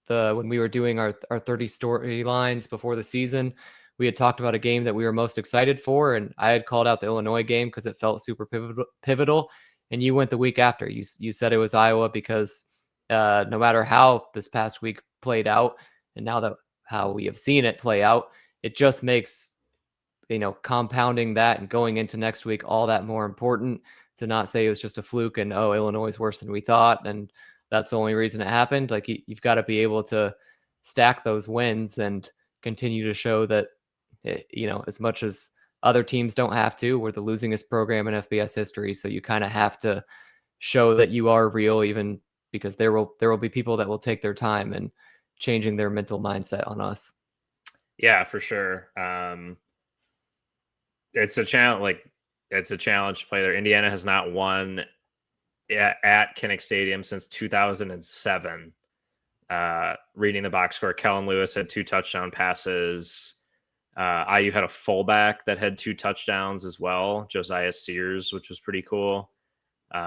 when we were doing our 30 storylines before the season, we had talked about a game that we were most excited for, and I had called out the Illinois game because it felt super pivotal. And you went the week after. You said it was Iowa because no matter how this past week played out, and now that how we have seen it play out, it just makes compounding that and going into next week all that more important to not say it was just a fluke and Illinois is worse than we thought and that's the only reason it happened. Like you've got to be able to stack those wins and continue to show that as much as other teams don't have to, we're the losingest program in FBS history, so you kind of have to show that you are real, even because there will be people that will take their time and changing their mental mindset on us. Yeah, for sure. It's a challenge. It's a challenge to play there. Indiana has not won at Kinnick Stadium since 2007. Reading the box score, Kellen Lewis had 2 touchdown passes. IU had a fullback that had 2 touchdowns as well, Josiah Sears, which was pretty cool.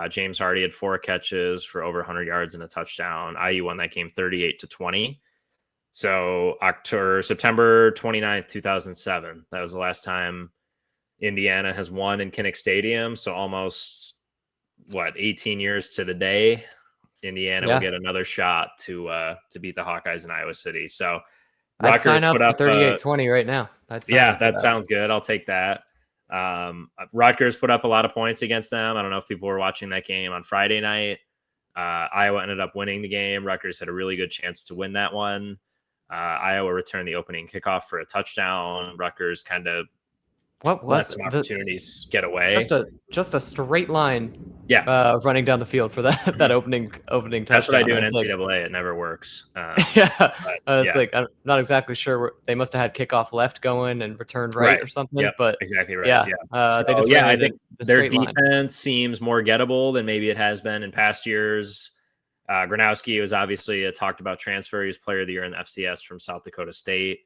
James Hardy had 4 catches for over 100 yards and a touchdown. IU won that game 38-20. So September 29th, 2007. That was the last time Indiana has won in Kinnick Stadium. So almost 18 years to the day, Indiana will get another shot to beat the Hawkeyes in Iowa City. So I'd Rutgers sign up put for up 38-20 right now. that sounds good. I'll take that. Rutgers put up a lot of points against them. I don't know if people were watching that game on Friday night. Iowa ended up winning the game. Rutgers had a really good chance to win that one. Iowa returned the opening kickoff for a touchdown. Rutgers kind of let some opportunities get away. Just a straight line. Yeah. Running down the field for that opening touchdown. That's what I do in NCAA. It never works. Like, I'm not exactly sure. They must have had kickoff left going and return right or something. Yep, but exactly right. They just I think their defense line. seems more gettable than maybe it has been in past years. Gronowski was obviously a talked about transfer. He was player of the year in the FCS from South Dakota State.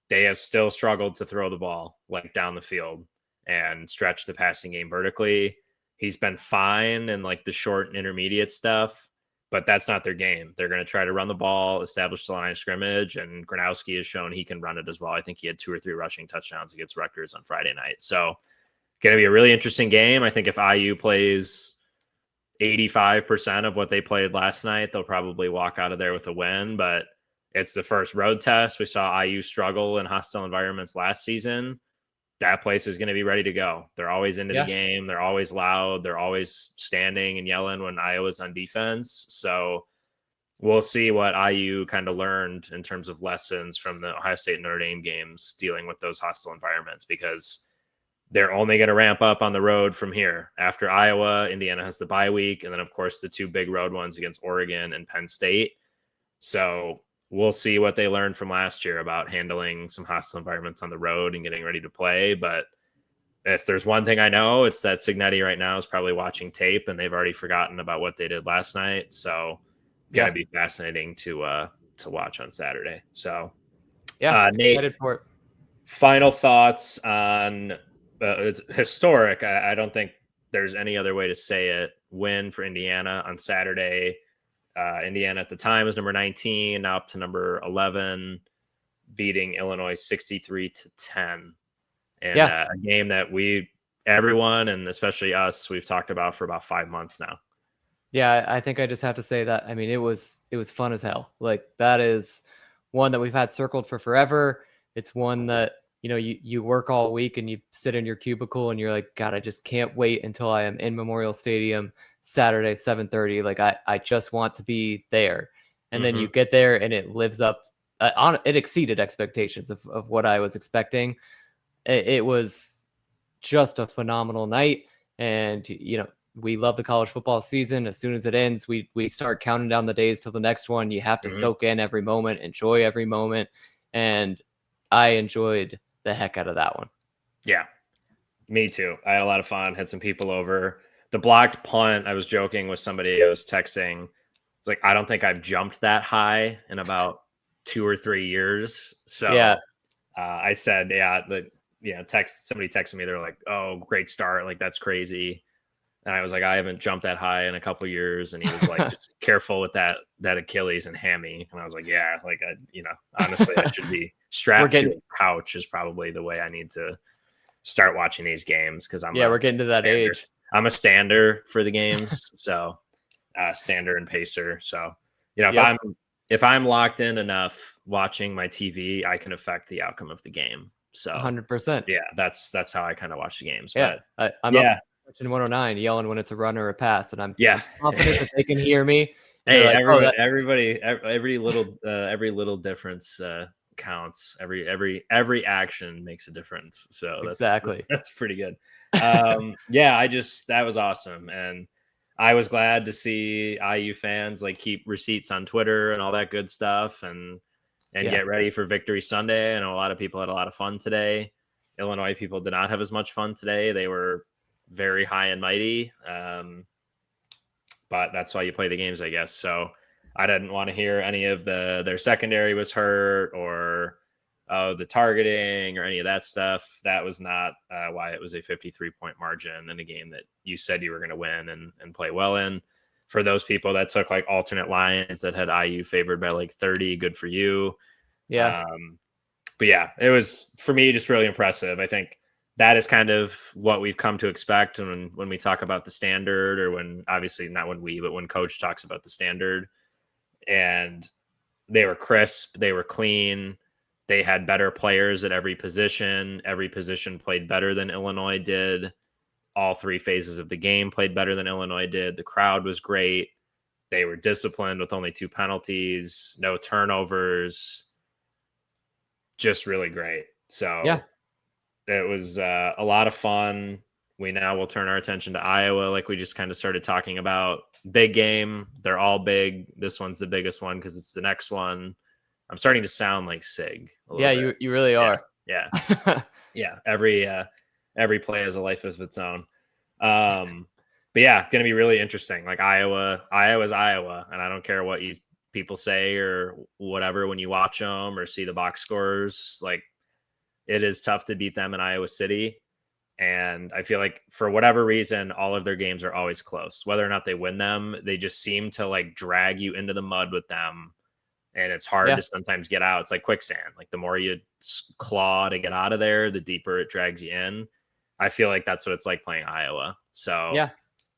They have still struggled to throw the ball like down the field and stretch the passing game vertically. He's been fine in like the short and intermediate stuff, but that's not their game. They're going to try to run the ball, establish the line of scrimmage, and Gronowski has shown he can run it as well. I think he had 2 or 3 rushing touchdowns against Rutgers on Friday night. So going to be a really interesting game. I think if IU plays 85% of what they played last night, they'll probably walk out of there with a win, but it's the first road test. We saw IU struggle in hostile environments last season. That place is going to be ready to go. They're always into the game. They're always loud. They're always standing and yelling when Iowa's on defense. So we'll see what IU kind of learned in terms of lessons from the Ohio State and Notre Dame games dealing with those hostile environments, because they're only going to ramp up on the road from here. After Iowa, Indiana has the bye week, and then, of course, the 2 big road ones against Oregon and Penn State. So we'll see what they learned from last year about handling some hostile environments on the road and getting ready to play. But if there's one thing I know, it's that Cignetti right now is probably watching tape, and they've already forgotten about what they did last night. So it's going to be fascinating to watch on Saturday. So Nate, excited for it. Final thoughts on it's historic. I don't think there's any other way to say it. Win for Indiana on Saturday. Indiana at the time was number 19, now up to number 11, beating Illinois 63-10. And a game that everyone, and especially us, we've talked about for about 5 months now. Yeah, I think I just have to say that. I mean, it was fun as hell. Like, that is one that we've had circled for forever. It's one that, you work all week and you sit in your cubicle and you're like, God, I just can't wait until I am in Memorial Stadium Saturday, 7:30. Like, I just want to be there. And then you get there and it lives up it exceeded expectations of what I was expecting. It was just a phenomenal night. And, we love the college football season. As soon as it ends, we start counting down the days till the next one. You have to soak in every moment, enjoy every moment. And I enjoyed the heck out of that one. Yeah, me too. I had a lot of fun, had some people over. The blocked punt, I was joking with somebody I was texting. It's like, I don't think I've jumped that high in about 2 or 3 years. So I said, somebody texted me. They're like, oh, great start. Like, that's crazy. And I was like, I haven't jumped that high in a couple of years. And he was like, just careful with that Achilles and hammy. And I was like, yeah, like, honestly, I should be strapped to a couch is probably the way I need to start watching these games. Cause we're getting to that age. I'm a stander for the games. So stander and pacer. So, if I'm locked in enough watching my TV, I can affect the outcome of the game. So 100%. Yeah, that's how I kind of watch the games. Yeah. But I'm up in 109 yelling when it's a run or a pass, and I'm confident that they can hear me. Hey, like, everybody, every little difference counts. Every action makes a difference. So that's pretty good. That was awesome. And I was glad to see IU fans like keep receipts on Twitter and all that good stuff and get ready for Victory Sunday. I know a lot of people had a lot of fun today. Illinois people did not have as much fun today. They were very high and mighty. But that's why you play the games, I guess. So I didn't want to hear any of their secondary was hurt or the targeting or any of that stuff. That was not why it was a 53-point margin in a game that you said you were going to win and play well in. For those people that took like alternate lines that had IU favored by like 30, good for you. Yeah. But yeah, it was, for me, just really impressive. I think that is kind of what we've come to expect when we talk about the standard, or when, obviously not when we, but when coach talks about the standard. And they were crisp, they were clean, they had better players at every position. Every position played better than Illinois did. All three phases of the game played better than Illinois did. The crowd was great. They were disciplined with only 2 penalties, no turnovers. Just really great. So Yeah. it was a lot of fun. We now will turn our attention to Iowa, like we just kind of started talking about. Big game. They're all big. This one's the biggest one because it's the next one. I'm starting to sound like Sig. Yeah, you really are. Yeah. Yeah. Every play has a life of its own. But yeah, going to be really interesting. Like Iowa's Iowa, and I don't care what people say or whatever when you watch them or see the box scores. Like, it is tough to beat them in Iowa City. And I feel like for whatever reason, all of their games are always close. Whether or not they win them, they just seem to like drag you into the mud with them. And it's hard to sometimes get out. It's like quicksand. Like, the more you claw to get out of there, the deeper it drags you in. I feel like that's what it's like playing Iowa. So Yeah.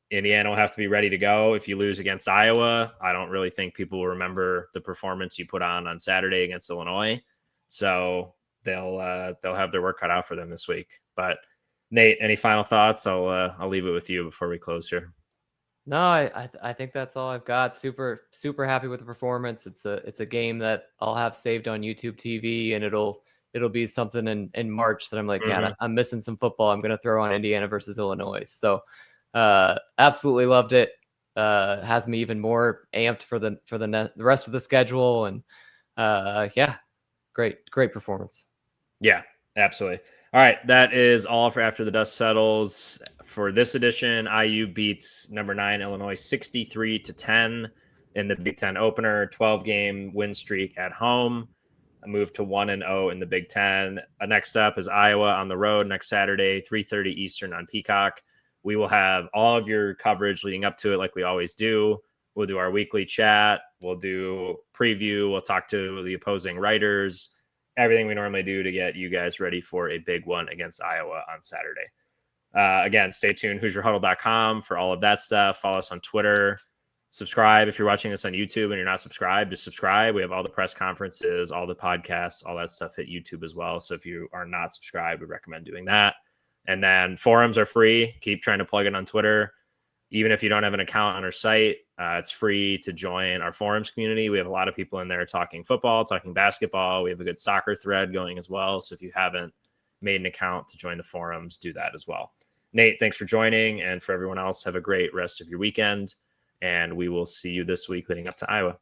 Indiana will have to be ready to go. If you lose against Iowa, I don't really think people will remember the performance you put on Saturday against Illinois. So they'll have their work cut out for them this week. But Nate, any final thoughts? I'll leave it with you before we close here. No, I think that's all I've got. Super happy with the performance. It's a game that I'll have saved on YouTube TV, and it'll be something in March that I'm like, man, I'm missing some football. I'm gonna throw on Indiana versus Illinois. So absolutely loved it. Has me even more amped for the rest of the schedule, and yeah, great performance. Yeah, absolutely. All right, that is all for After the Dust Settles for this edition. IU beats number 9 Illinois 63-10 in the Big Ten opener. 12-game win streak at home. A move to 1-0 in the Big Ten. Next up is Iowa on the road next Saturday, 3:30 Eastern on Peacock. We will have all of your coverage leading up to it, like we always do. We'll do our weekly chat. We'll do preview. We'll talk to the opposing writers. Everything we normally do to get you guys ready for a big one against Iowa on Saturday. Again, stay tuned, HoosierHuddle.com for all of that stuff. Follow us on Twitter. Subscribe if you're watching this on YouTube and you're not subscribed. Just subscribe. We have all the press conferences, all the podcasts, all that stuff at YouTube as well. So if you are not subscribed, we recommend doing that. And then forums are free. Keep trying to plug it on Twitter. Even if you don't have an account on our site, it's free to join our forums community. We have a lot of people in there talking football, talking basketball. We have a good soccer thread going as well. So if you haven't made an account to join the forums, do that as well. Nate, thanks for joining. And for everyone else, have a great rest of your weekend. And we will see you this week leading up to Iowa.